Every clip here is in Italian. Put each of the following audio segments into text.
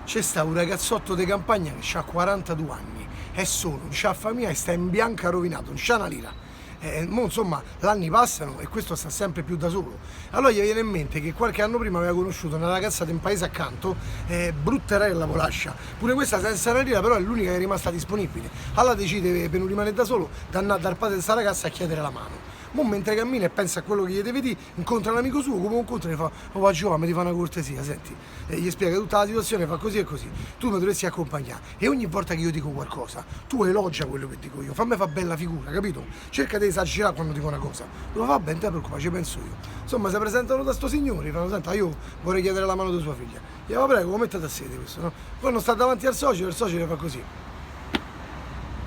C'è sta un ragazzotto di campagna che ha 42 anni, è solo, non c'ha famiglia e sta in bianca rovinato, non c'ha una lira. Mo, insomma, l'anni passano e questo sta sempre più da solo. Allora gli viene in mente che qualche anno prima aveva conosciuto una ragazza di un paese accanto, brutterella polaccia, pure questa senza una lira, però è l'unica che è rimasta disponibile. Allora decide, per non rimanere da solo, di andare dal padre di questa ragazza a chiedere la mano. Mo mentre cammina e pensa a quello che gli deve dire, incontra un amico suo, come un incontro, e gli fa: "Oh, va Giovanni, mi ti fa una cortesia, senti." E gli spiega tutta la situazione, fa così e così. Tu mi dovresti accompagnare. E ogni volta che io dico qualcosa, tu elogia quello che dico io, fammi fa bella figura, capito? Cerca di esagerare quando dico una cosa. Lo fa bene, non ti preoccupare, ci penso io. Insomma, si presentano da sto signore, fanno: "Senta, io vorrei chiedere la mano di sua figlia." Gli va: "Prego, mettete a sede questo, no?" Quando sta davanti al socio, il socio le fa così: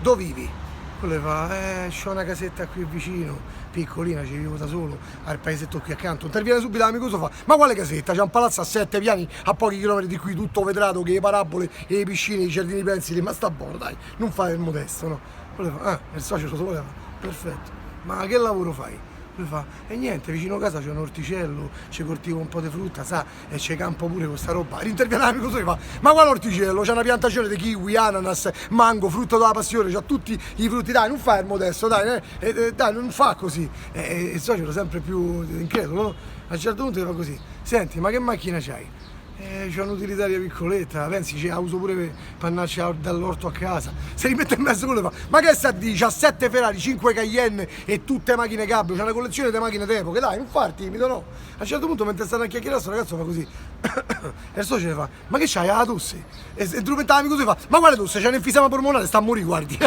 "Dove vivi?" Quello le fa: c'ho una casetta qui vicino, piccolina, ci vivo da solo, al paesetto qui accanto." Interviene subito l'amico suo, fa: "Ma quale casetta? C'è un palazzo a 7 piani, a pochi chilometri di qui, tutto vetrato, che le parabole, e le piscine, i giardini pensili, ma sta buono, dai, non fai il modesto, no?" Quello le fa: il socio solo le fa: "Perfetto, ma che lavoro fai?" Lui fa: "E niente, vicino a casa c'è un orticello, ci coltivo un po' di frutta, sa, e c'è campo pure con sta roba." Rinterviene l'amico suo e fa: "Ma quale orticello? C'è una piantagione di kiwi, ananas, mango, frutto della passione, c'ha tutti i frutti, dai, non fai il modesto, dai, dai, non fa così." E il socio era sempre più incredulo, no? A un certo punto gli fa così: "Senti, ma che macchina c'hai?" C'ho un'utilitaria piccoletta, pensi, la uso pure per andarci dall'orto a casa." Si rimette in mezzo quello e fa: "Ma che sta a dire? C'ha 7 Ferrari, 5 Cayenne e tutte macchine cabrio, c'è una collezione di macchine d'epoca, dai, non far timido, no?" A un certo punto, mentre stanno a chiacchierare, sto ragazzo fa così. E il socio gli fa: "Ma che c'hai, la tosse?" E il l'amico così fa: "Ma quale tosse? C'è un enfisema polmonare, sta a morire, guardi."